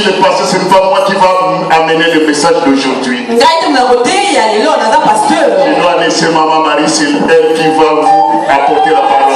le pasteur, ce n'est pas moi qui va amener le message d'aujourd'hui. Je dois laisser maman Marie, c'est elle qui va vous apporter la parole.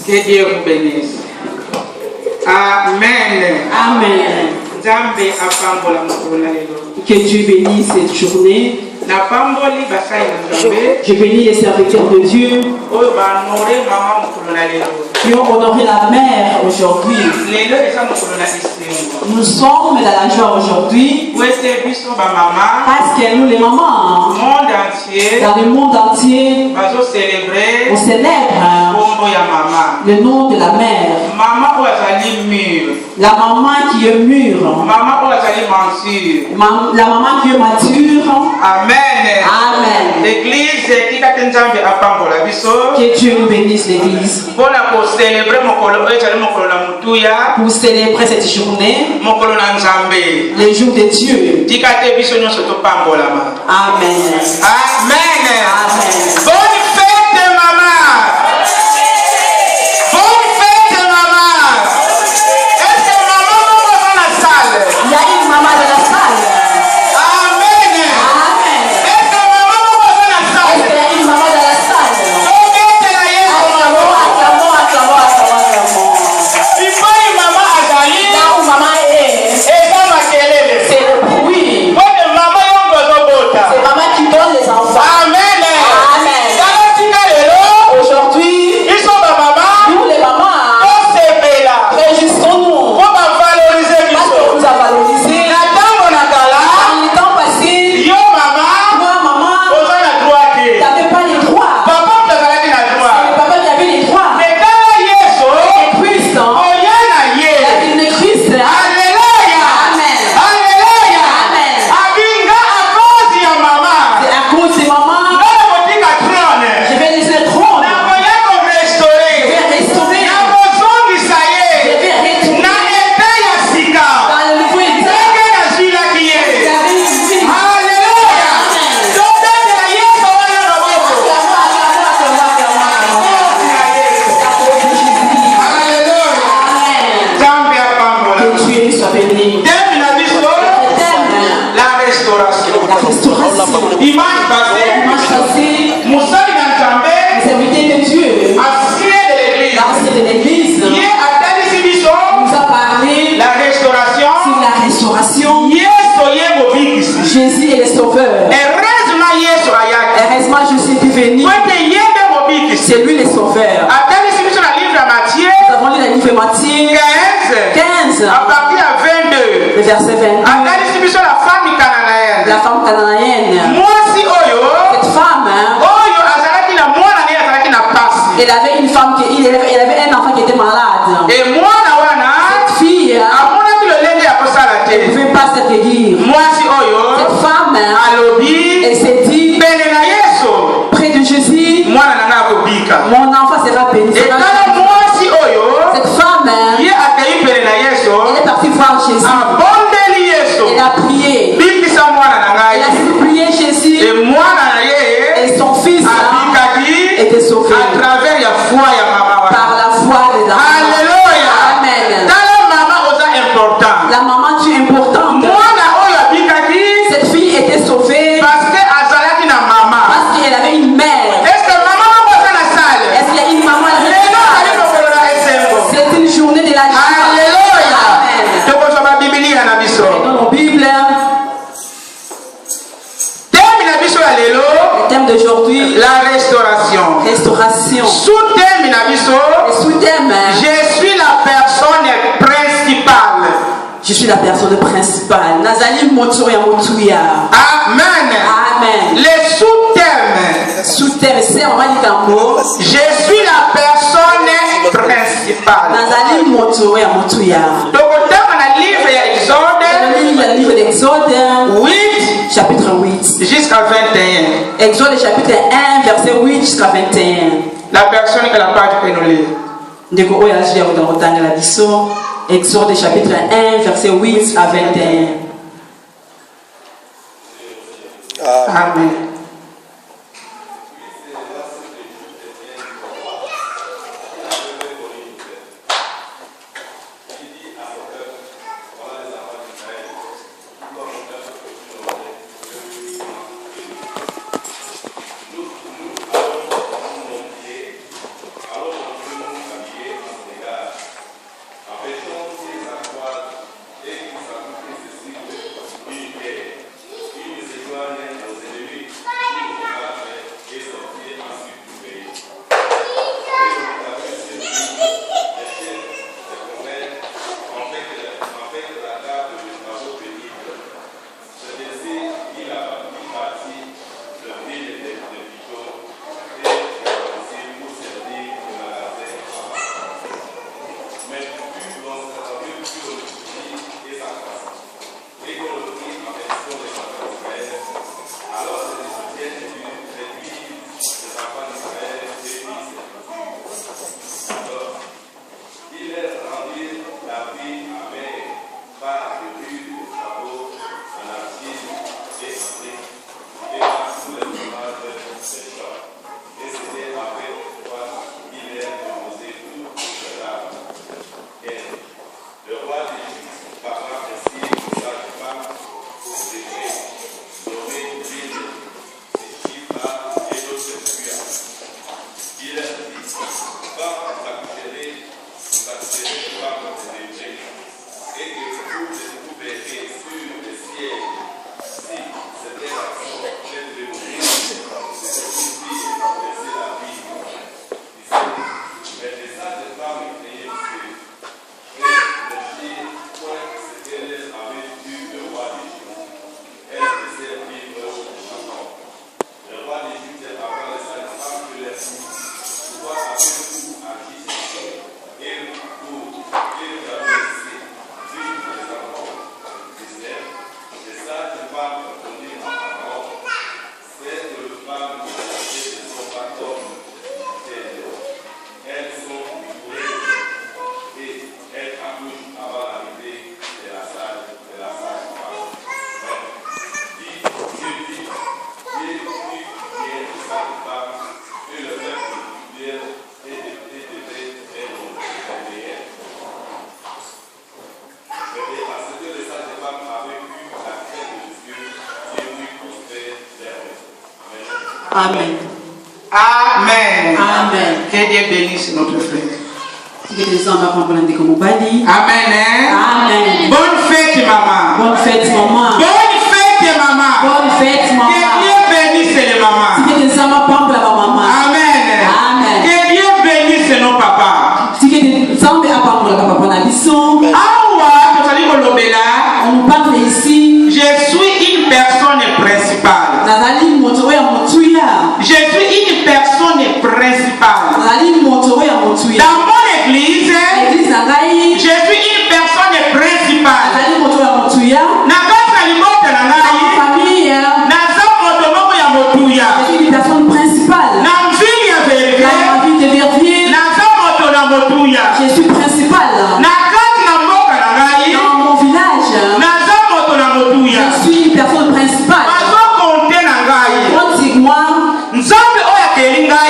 Que Dieu vous bénisse. Amen. Amen. Que Dieu bénisse cette journée. Je bénis les serviteurs de Dieu qui ont honoré la mère aujourd'hui. Nous sommes dans la joie aujourd'hui parce que nous, les mamans, dans le monde entier, on célèbre le nom de la mère. La maman qui est mûre. La maman qui est mature. Amen. Amen. L'église, que Dieu nous bénisse l'église. Pour célébrer cette journée, le jour de Dieu. Amen. Amen. Amen. Bonne fête, maman. Bonne fête, maman. Est-ce que maman va dans la salle? Il y a une maman dans la salle. Amen. Amen. Est-ce que maman va dans la Est-ce salle? qu'il y a une maman dans la salle? Là où maman est, c'est le bruit. C'est maman qui donne les enfants. Amen. Amen. Aujourd'hui, nous les mamans, réjouissons-nous parce qu'on nous a valorisé. Dans le temps passé, toi maman, tu n'avais pas les droits. C'est le papa qui avait les droits. Et Christ, la vie de Christ. Amen. Amen. C'est à cause de maman, je vais laisser le trône. Je vais restaurer. Je vais retourner dans le nouveau état. Vous avez une vie. Que Dieu soit béni. La restauration. La restauration. Dimanche passé, Dimanche passé, Moussali Nantambe, les invités de Dieu, ancien de l'église, l'ancien de l'église, qui est à Tennessee nous a parlé la restauration. sur la restauration. Jésus est le sauveur. Heureusement, Yesu ayaki. Heureusement, Jésus est venu. C'est lui le sauveur. À Tennessee biso na livre à Matthieu Nous avons lu le livre Matthieu 15, 15, à partir à 22. le verset 22. À Tennessee biso la femme cananéenne. La femme cananéenne. Mwasi oyo, Cette femme, oyo azalaki na mwana ne azalaki na pasi. elle avait une femme elle avait un enfant qui était malade. Et mwana wana, Cette fille amonaki lolenge ya kosala ne te. pouvait pas se guérir. Mwasi oyo, Cette femme, alobi, elle s'est dit, pene na Yesu, près de Jésus, mwana nanga akobika. mon enfant sera béni. Et tala mwasi oyo, Cette femme, ye akei pene na Yesu, elle est partie voir Jésus. abondeli Yesu. Elle a prié. Bikisa mwana na Elle a ngai. supplié Jésus Et mwana na ye, et son fils abikaki était sauvé à travers ya foi ya mama wana. par la foi des enfants. Alléluia. Amen. Tala mama oza important. La maman, tu es importante. Mwana oyo abikaki Cette fille était sauvée parce que azalaki na mama. parce qu'elle avait une mère. Est-ce que maman moko aza na salle? Est-ce qu'il y a une maman à la Lelo ali maison? mokolo na esengo. C'est une journée de la joie. Alléluia. Amen. Tokozwa ba Biblia na biso. Dans nos Bibles, Thème na biso ya lelo, le thème d'aujourd'hui, la restauration. restauration. Sous-thème na biso, Le sous-thème, je suis la personne principale. je suis la personne principale. Nazali Motuya Motuya. Amen. Amen. Le sous-thème, Sous-thème, c'est on va dire un mot. je suis la personne principale. Nazali Motuya Motuya. Donc, dans le livre Exode Le livre d'Exode, 8 chapitre 8. jusqu'à 21, Exode chapitre 1, verset 8 jusqu'à 21. la personne qui la page peut nous lire. Ndeko oyo azwi yango na kotangela biso. Exode chapitre 1, verset 8 à 21. Amen. Amen. Amen. Amen. Que Dieu bénisse notre frère. Amen. Amen. Bonne fête, maman. Bonne fête, maman. Bonne fête, maman. Bonne fête, maman. Que Dieu bénisse les mamans. Amen. Amen. Que Dieu bénisse nos papas. On nous parle ici. Je suis une personne principale. Je suis une personne principale. Dans mon église, je suis une personne principale. Je suis une personne principale. Je suis principale. Dans mon village, je suis une personne principale. Compte-moi.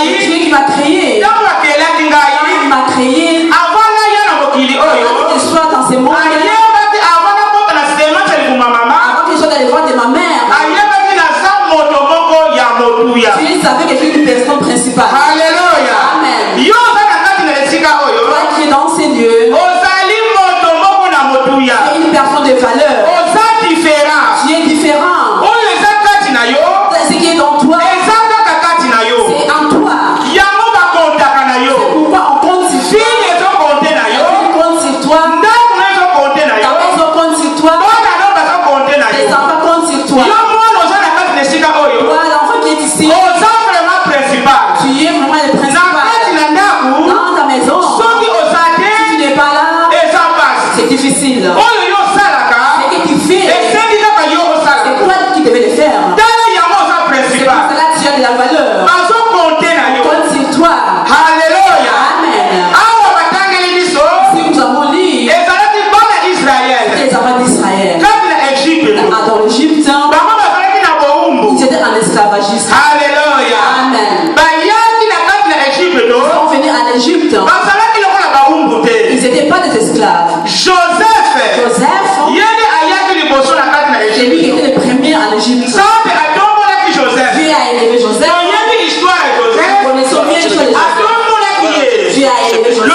Dieu qui m'a créé. Il m'a créé. Avant que je sois dans ce monde. Avant que je sois dans les voies de ma mère. Dieu savait que je suis une personne principale. Alléluia. Amen. Toi qui es dans ces lieux. Tu es une personne de valeur. Tu es différent. Ce qui est dans toi, c'est en toi. C'est pourquoi on compte sur toi. On compte sur toi. Ta maison compte sur toi. Les enfants comptent sur toi. Toi, l'enfant qui est ici, tu es vraiment le principal. Dans ta maison, si tu n'es pas là, c'est difficile. Ce que tu fais, c'est toi qui devais le faire. C'est pour cela que tu as de la valeur. Compte sur toi. Alléluia. Amen. Si nous avons lu les enfants d'Israël dans l'Égypte, ils étaient en esclavagisme. Alléluia. Amen. Ils Ils sont venus en Égypte. Ils n'étaient pas des esclaves. Joseph, c'est lui qui était le premier en Égypte. Dieu a élevé Joseph. Nous connaissons bien l'histoire de Joseph. Dieu a élevé Joseph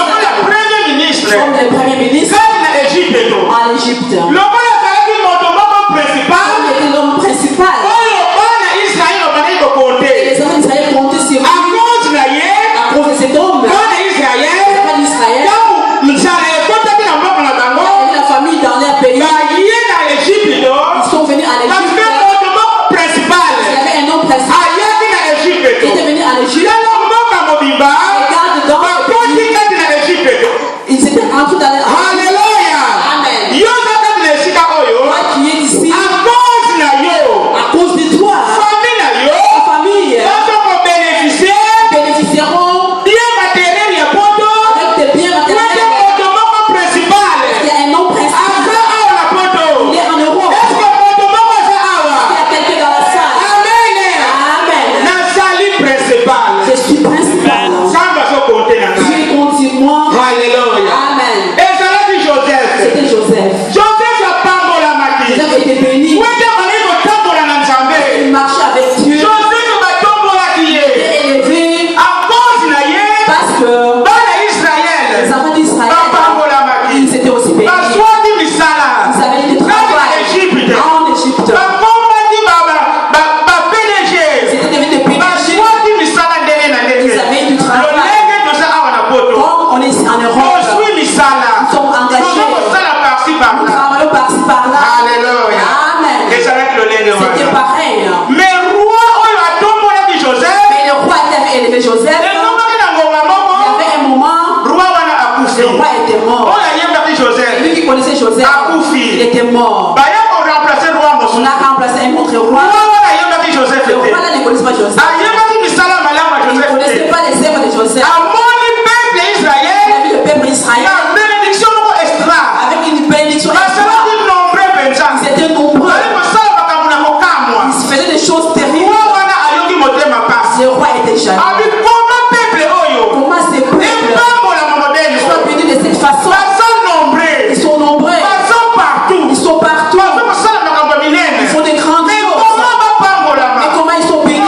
comme le premier ministre en Égypte. Il était l'homme principal. Et les hommes d'Israël comptaient sur lui. À cause de cet homme, pas d'Israël, la famille dans leur pays, ils sont venus à l'Égypte. Il y avait un homme principal qui était venu à l'Égypte. Regarde dans le pays. Ils étaient entrés dans leur Alléluia. Amen. Toi qui es ici, à cause de toi, ta famille bénéficieront avec tes biens matériels. Il y a un homme principal. Il est en Europe. Il y a quelqu'un dans la salle. Amen. Je suis principal. Dieu compte sur moi. Amen. C'était Joseph. Joseph était béni. Il marchait avec Dieu. Il était élevé parce que les enfants d'Israël, ils étaient aussi bénis. Ils avaient été travail en Égypte. C'était devenu des PDG. Ils avaient du travail. Comme on est ici en Europe, nous sommes engagés. Nous travaillons par-ci par-là. Amen. C'était pareil. Mais Mais le roi avait élevé Joseph. Il y avait un moment, le roi était mort. Et lui qui connaissait Joseph, il était mort. On a remplacé un autre roi. Le roi là ne connaissait pas Joseph. Il ne connaissait pas les œuvres de Joseph. Il a vu le peuple Israël avec une bénédiction extra. Ils étaient nombreux. Ils se faisaient des choses terribles. Le roi était jaloux. Comment ces peuples sont venus de cette façon? Ils sont nombreux. Ils sont partout. Ils font des grandes choses. Mais comment ils sont bénis?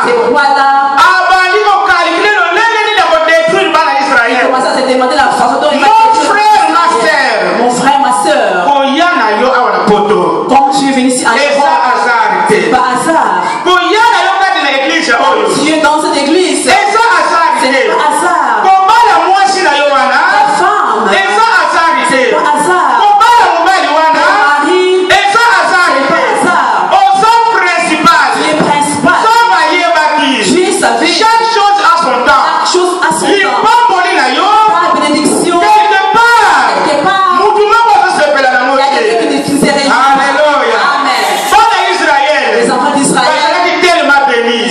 Ces rois-là, abandi kokalkule lolenge nini ya kodétruire bana ils Israël. commencent à se demander la façon dont ils vont Mon détruire frère, ma Israël. sœur, Mon frère, ma soeur, koya na yo awa na poto. comme tu es venu ici à Eza hasard te. c'est pas hasard. Koya na yo kati na église oyo. Tu es dans cette église, Eza hasard ce n'est te. pas hasard. Kobala mwasi na yo wana. La femme, Eza hasard te. c'est pas hasard. Kobala mobali Le wana. mari, Eza hasard c'est pas te. hasard. Oza principal. Tu es principal. So bayebaki. Tu es sa vie. Chaque chose a son temps. Chaque chose a son temps. Lipamboli na yo. La bénédiction, Quelque part. quelque part, Mutu moko azosepela na il y a quelqu'un moke. qui s'est réjoui. Alléluia. Amen. Bana Israël. Les enfants d'Israël, Bazalaki tellement bénis.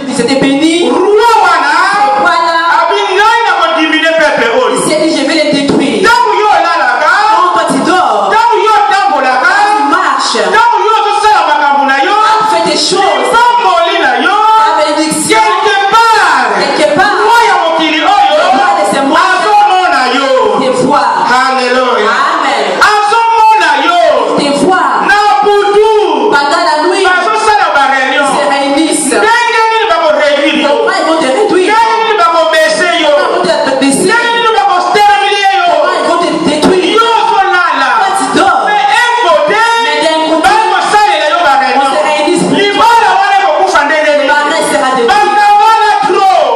ils étaient bénis. Roi wana. Voilà, Abi ngai na kodimine peuple il oyo. s'est dit, je vais les détruire. Ntango yo olalaka. Quand toi tu dors, Ntango yo otambolaka. tu marches, Ntango yo ozosala makambo na yo. tu fais des choses. Lipamboli na yo. La bénédiction, Quelque part. quelque part, Roi ya mokili oyo. le roi de ces mois, Azomona yo. tes voix. Alléluia. Amen. Azomona yo. Tes voix, Na butu. pendant la nuit, Bazosala ba réunion. ils se réunissent. Ndenge nini bakoréduire yo. Comment ils vont te réduire? Ndenge nini bakobese yo. Comment ils vont te baisser? Ndenge nini bakostermilie yo. Comment ils vont te détruire? Yo ozolala. Toi tu dors, Mais un côté, mais d'un côté, bakosalela yo ba on réunion. se réunit pour toi. Libala wana ekokufa ndenge Le nini. mari sera détruit. Bakangana trop.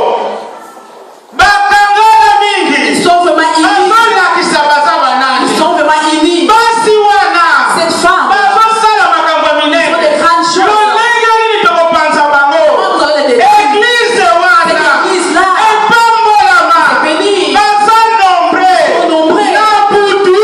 Bakangana mingi. Ils sont vraiment unis. Bazolakisa baza banani. Ils sont vraiment unis. Basi wana. Cette femme, Bazosala makambo ya ils font minene. des grandes choses. Lolenge nini tokopanza bango. Comment nous allons les détruire? Église Cette wana. église-là, Epambolama. bénie, Baza nombre. sont nombreux. Na butu.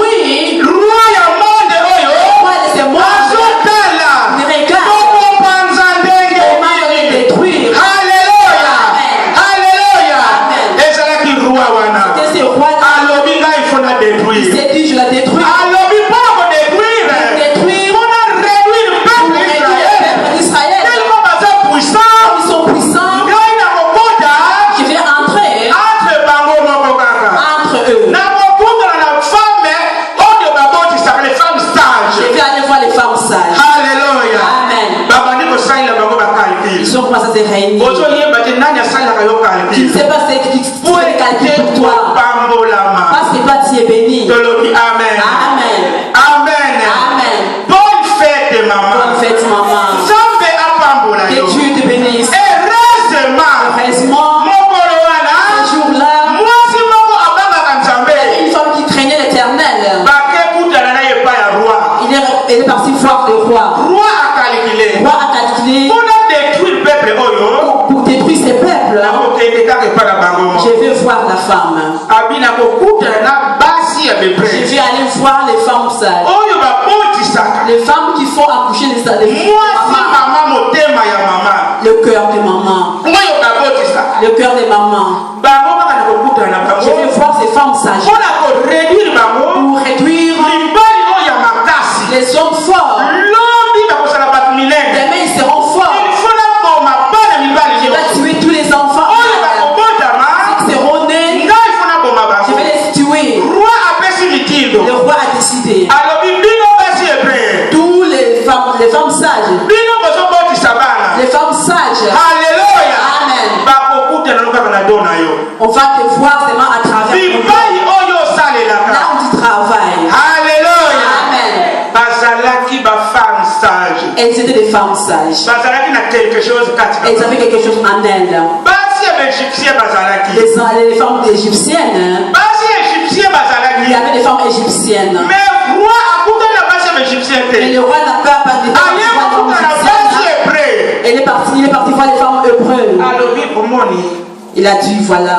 Oui, Roi ya monde oyo. roi de ces mois, Azotala. ils regardent Tokopanza ndenge comment ils nini. les détruire. Alléluia. Amen. Alléluia. Amen. Ezalaki roi wana. Que ces rois-là, Alobi ngai il faut na il détruire. s'est dit, je la détruis. Alobi mpona kodétruire. Détruire Mpona réduire pour peuple réduire le Israël. peuple d'Israël. Tellement baza puissant. Ils sont puissants. Ngai nakokota Je vais entrer entre bango moko kaka. entre eux. Nakokutana na femme oyo babotisaka les femmes Je sages. vais aller voir les femmes sages. Alléluia. Amen. Babandi kosalela bango bakalkile. Ils ont commencé à se réunir. ozoyeba te nani asalelaka yo Tu ne kalkile. sais pas ce qui fait calcul pour toi. pambolama. Parce que toi, tu es béni. Tolobi amen. Amen. Amen. Amen. Bonne fête maman. Bonne fête, maman. Nzambe apambola Que yo. Dieu te bénisse. Heureusement. Heureusement, Mokolo wana. ce jour-là, Mwasi moko abangaka Nzambe. une femme qui craignait l'éternel, Bakekutana na ye epai ya roi. elle est partie voir le roi. Roi akalikile. Le roi a calculé Mpona détruire peuple oyo. pour détruire ces peuples. nakokende kaka epai na bango moko. Je vais voir la femme. abi nakokutana na basi ya Je bebre. vais aller voir les femmes sages. oyo babotisaka. Les femmes qui font accoucher les mwasi mamans. mama motema ya mama. Le cœur de maman. oyo babotisaka. Le cœur de maman. bango kaka nakokutana na Je bango. vais voir ces femmes sages. mpona koréduire bango. Pour réduire libali oyo ya makasi. les hommes forts. lobi bakosala bato minene. Demain, ils seront forts. il faut naboma bana mibali Je yo. vais tuer tous les enfants. oyo bakobotama. Ils seront nés. ngai il faut naboma Je bango. vais les tuer. roi apesi mitindo. Le roi a décidé. alobi bino basi ebre. Tous les femmes sages. bino bozobotisa bana. Les femmes sages. Alléluia. Amen. bakokutana no kaka na do na yo. On va te voir seulement à travers ton bipai oyo là osalelaka. où tu travailles. Alléluia. Amen. bazalaki bafemme sage. Elles étaient des femmes sages. bazalaki na quelque chose kati na Elles bango. avaient quelque chose en elles. basi ya baegyptien bazalaki. Les femmes égyptiennes. basi ya égyptien Il y bazalaki. avait des femmes égyptiennes. mais roi akutani na basi ya baegyptien Mais te. le roi n'a pas de aye kokutana na basi femmes. ebre. Il est parti voir les femmes hébreues. alobi omoni Il a dit voilà,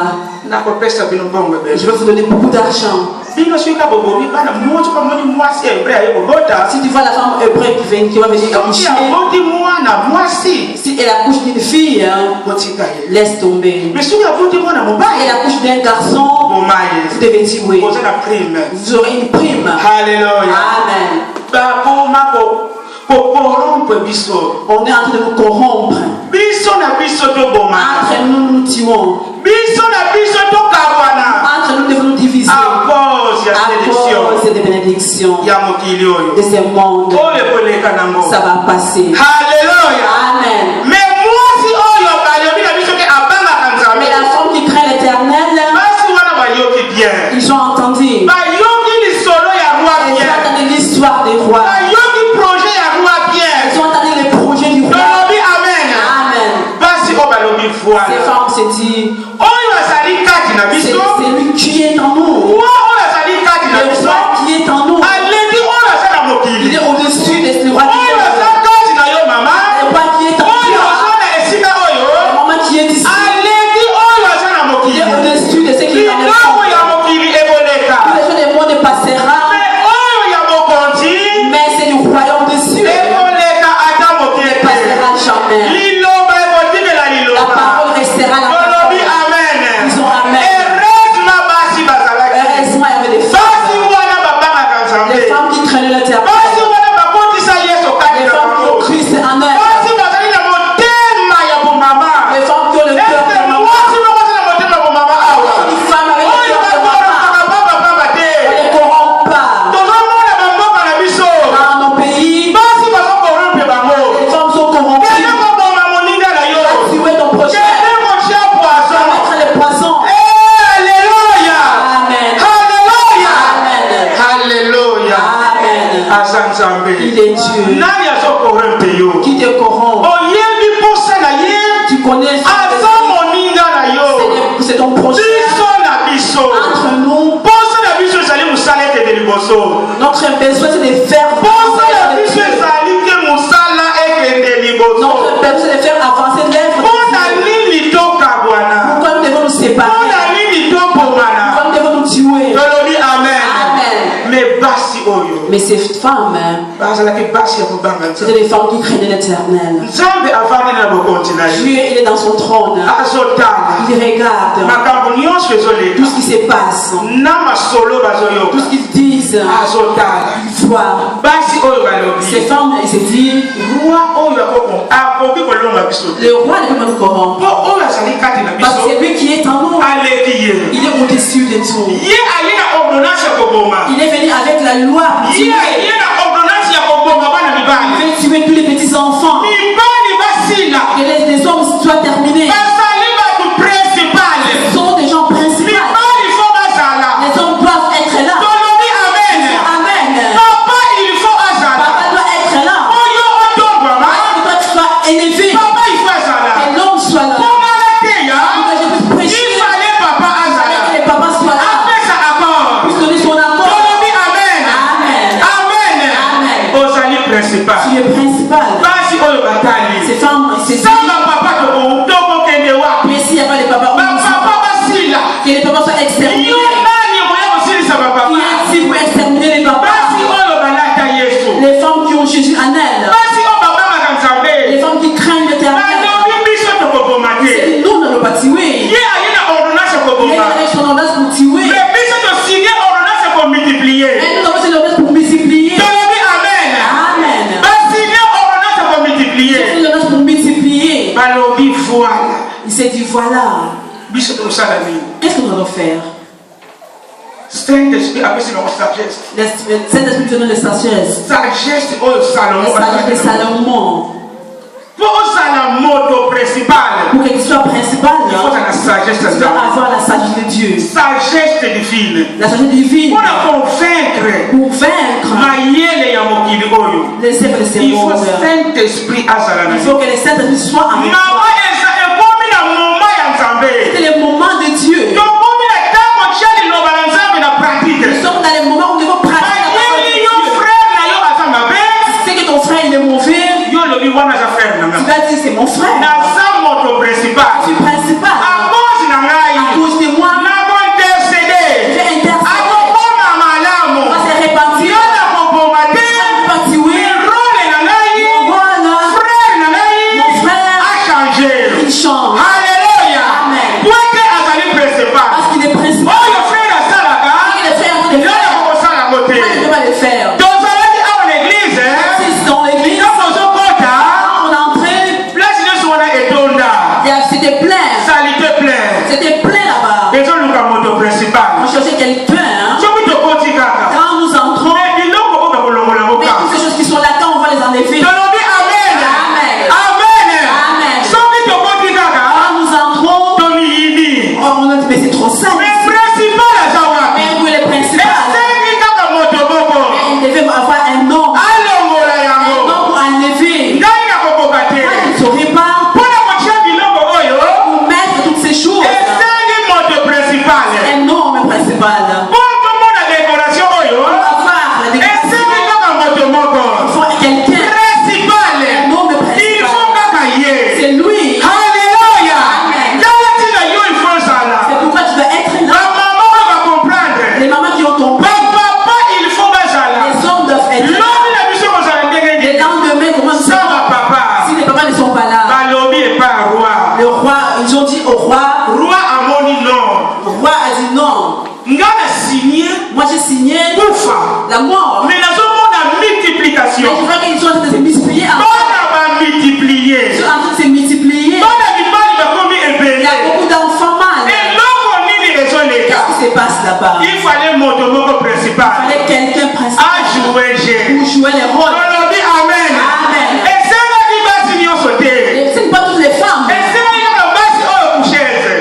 nakopesa bino mbongo je ebele. vais vous donner beaucoup d'argent. bino soki kaka bobomi bana mwasi bamoni mwasi ya ebre aye kobota. Si tu vois la femme hébreu qui va venir soki accoucher, aboti mwana mwasi si elle accouche d'une fille, hein, botika ye. laisse tomber. mais soki aboti mwana Elle mobali accouche d'un garçon, boma vous ye. devez tuer. oza na prime. Vous aurez une prime. Alléluia. Amen. bakoma kokorompre biso. On est en train de nous corrompre. biso na biso toboma. Entre nous, nous tuons. biso na biso tokarwana. Entre nous, devons nous diviser. à cause ya À sélection cause des bénédictions ya mokili oyo. de ce monde. oyo ekoleka nango. Ça va passer. Alléluia. Amen. mais mwasi oyo Ces femmes se disent, c'est lui qui est en nous. Le roi qui est en nous. Il est au-dessus des rois qui est en nous. Le roi qui est en nous. Le maman qui est ici. Il est au-dessus de ce qui est en nous. Tous les jours du monde passera. Mais c'est du royaume de Dieu. Il ne passera jamais. La parole restera la parole. Disons Amen. Heureusement, il y avait des femmes. Les femmes qui traînaient l'éternel. Les femmes qui ont Christ en eux. Les femmes qui ont le cœur de maman. Les femmes avec le cœur de maman. On ne les corrompt pas. Dans nos pays, les femmes sont corrompues. Tu es ton prochain. Mettre les poissons. Amen. Alléluia. Amen. Il est Dieu qui te corrompt. Tu connais c'est ton prochain. Entre nous, notre besoin c'est de faire avancer notre besoin c'est de faire avancer l'œuvre. Pourquoi nous devons nous séparer? Pourquoi nous devons nous tuer? Amen. Mais ces femmes, c'était des femmes qui craignaient l'éternel. Dieu, il est dans son trône. Il regarde tout ce qui se passe, tout ce qu'ils disent. Il voit. Ces femmes, ils se disent, le roi ne peut pas nous corrompre. Parce que c'est lui qui est en nous. Il est au-dessus de tout. Il est venu avec la loi. Il veut tuer tous les petits enfants. Que les hommes soient terminés. Ce sont des gens principaux. Les hommes doivent être là. Amen. Papa doit être là. Il doit être élevé. Que l'homme soit là. Que je puisse prêcher. Que les papas soient là. Puisse donner son accord. Principal. Tu es principal. Ces femmes, c'est ça. Mais s'il n'y a pas de papa, que les papas soient exterminés. Qui est pour exterminer les papas? Les femmes qui ont Jésus en elles. Les femmes qui craignent l'éternel. C'est nous, on ne peut pas tuer. Il y a son ordonnance pour tuer. Mais nous avons cette ordonnance pour multiplier. Il s'est dit voilà. Qu'est-ce que nous allons faire? Saint-Esprit a besoin de sagesse. Le Saint-Esprit donne la sagesse. Sagesse de Salomon. Pour que tu sois principal, il faut la sagesse tu dois avoir la sagesse de Dieu. Sagesse divine. La sagesse divine. Pour vaincre les œuvres de ces il faut mondes. Saint-Esprit à Salomon. Il faut que le Saint-Esprit soit en nous. C'est le moment de Dieu. Nous sommes dans les moments où nous devons pratiquer. Si c'est que ton frère il est mauvais, tu vas dire c'est mon frère. Je suis principal. À cause de moi, je vais intercéder. On va se répartir. Mon frère, il change. Parce qu'il est principal. Il est frère de frère. Moi, je ne peux pas le faire. Si c'est dans l'église, on est entré. C'était plein. C'était plein là-bas. On cherchait quelqu'un. Quand nous entrons, mais toutes ces choses qui sont là, quand on va les enlever. Amen. Quand nous ils ont dit au roi. Roi Amoni non. Le roi a dit non. Moi j'ai signé la mort. Mais la multiplication. Mais je vois qu'ils sont en train de se multiplier. Ils sont en train de se multiplier. Il y a beaucoup d'enfants mal. Qu'est-ce qui se passe là-bas? Il fallait mon principal. Il fallait quelqu'un principal pour jouer les rôles. Amen. Amen. Et ce n'est pas toutes les femmes.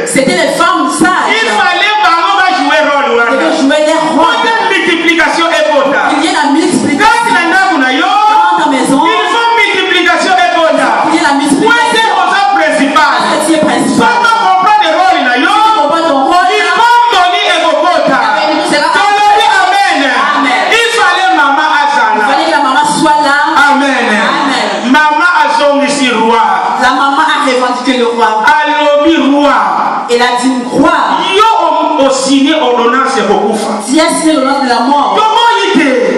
C'était les femmes sages. Il fallait jouer les rôles. Multiplication et il y a la multiplication. Dans ta maison, il faut multiplication et il y a la multiplication. Principal. C'est principal. La maman a revendiqué le roi. Elle a dit roi. Yo signé ordonnance si elle signe l'ordonnance de la mort,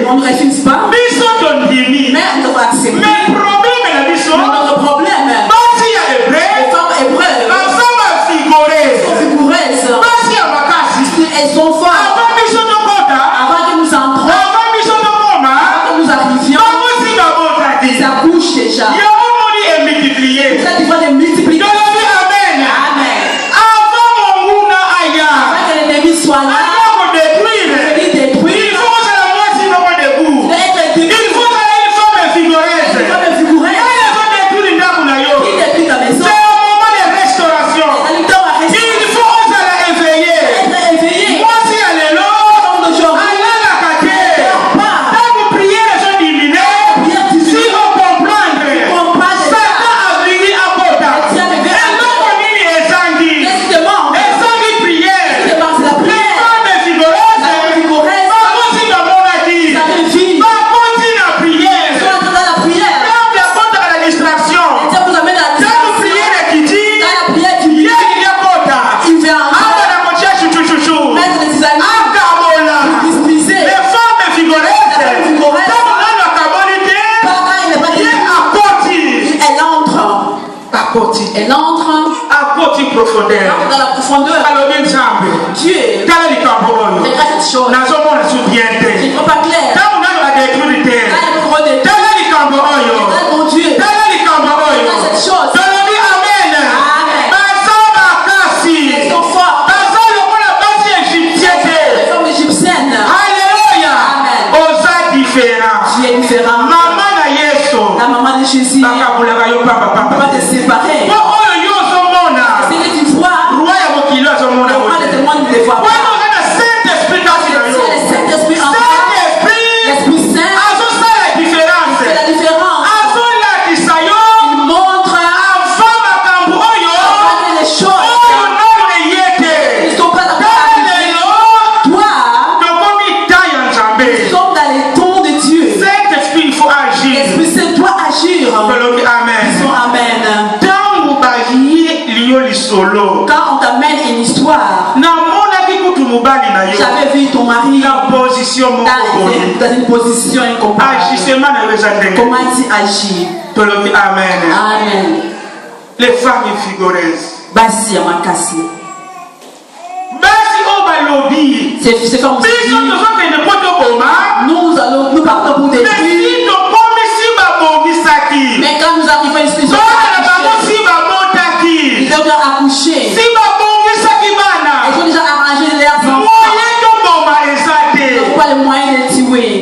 on ne refuse pas. Mais on doit accepter. Mais notre problème, les femmes hébreues sont vigoureuses. Elles sont fortes. Avant que nous entrons, avant que nous arrivions, ça bouge déjà. Ça tu vois des multiplications. Amen. Avant que l'ennemi soit là, elle entre dans la profondeur. Dieu, regarde cette chose. Je ne vois pas clair. Mon Dieu, regarde cette chose. Ils sont forts. Les femmes égyptiennes. Tu es différent. La maman de Jésus va te séparer. C'est que tu vois, le roi de tout le monde ne les voit pas. C'est le Saint-Esprit en toi. L'Esprit Saint. C'est la différence. Il montre les choses qui ne sont pas dans ta vie. Toi, nous sommes dans les tons de Dieu. L'Esprit Saint doit agir. Disons Amen. Quand on t'amène une histoire, j'avais vu ton mari dans une position incomparable. Comment tu agis? Amen. Les femmes figureuses. Basi à ma cassé. C'est comme nous partons pour des filles. Mais quand nous arrivons ici, ils ont déjà accouché. Ils ont déjà arrangé leurs enfants. Ils n'ont pas le moyen de tuer.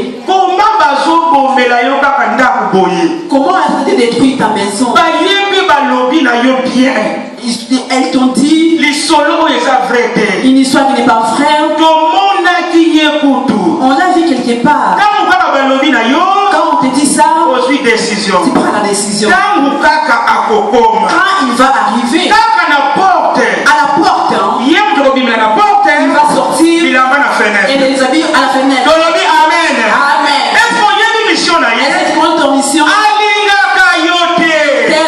Comment est-ce que tu détruis ta maison? Elles t'ont dit une histoire qui n'est pas vraie. On l'a vu quelque part. Quand on te dit ça, tu prends la décision. Quand il va arriver à la porte, il va sortir et les habille à la fenêtre. Amen. Est-ce que ton mission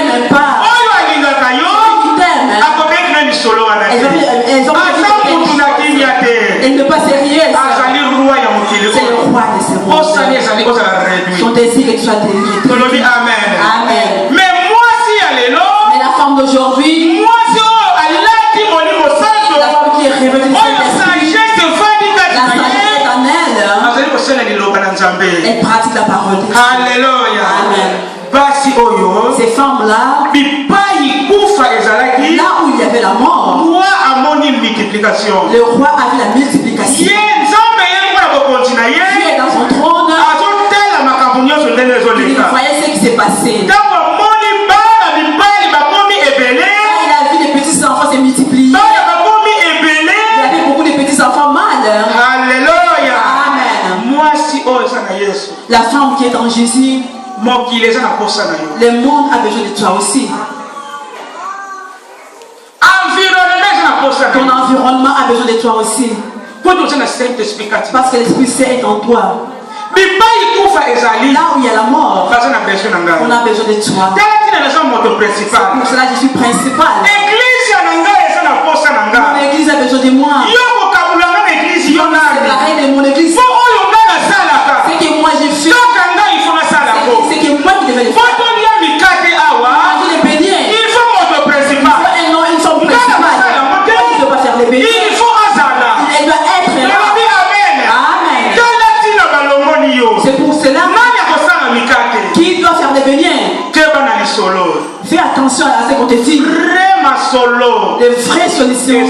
t'aime pas? Elle ne pas sérieuse. C'est le roi de ce monde. Son désir est que tu sois délivré. Amen. Amen. Mais moi, si elle est là, mais la femme d'aujourd'hui, femmes-là, là où il y avait la mort, le roi avait la multiplication. Dieu est dans son trône. Il voyait ce qui s'est passé. Il a vu les petits enfants se multiplier. Il y avait beaucoup de petits enfants malades. Alléluia. Amen. La femme qui est en Jésus, le monde a besoin de toi aussi. Ton environnement a besoin de toi aussi. Parce que l'Esprit Saint est en toi. Là où il y a la mort, on a besoin de toi. C'est pour cela que je suis principal. Mon église a besoin de moi. C'est la reine de mon église. C'est que moi j'ai fait. C'est que moi qui devais le faire. Manger les beignets. Il faut une femme principale. Moi qui ne peux pas faire les beignets. Elle doit être là. Amen. C'est pour cela. Qui doit faire les beignets? Fais attention à ce qu'on te dit. Les vraies solutions,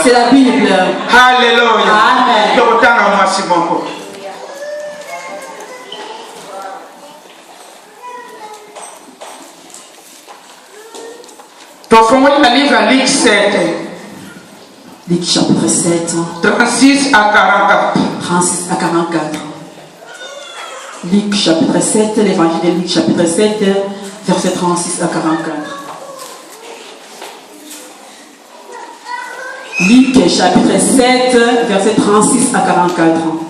c'est la Bible. Alléluia. Amen. Tofongoli le livre à Luc 7. Luc chapitre 7. 36 à 44. 36 à 44. Luc chapitre 7, l'évangile de Luc chapitre 7, verset 36 à 44. Luc chapitre 7, verset 36 à 44.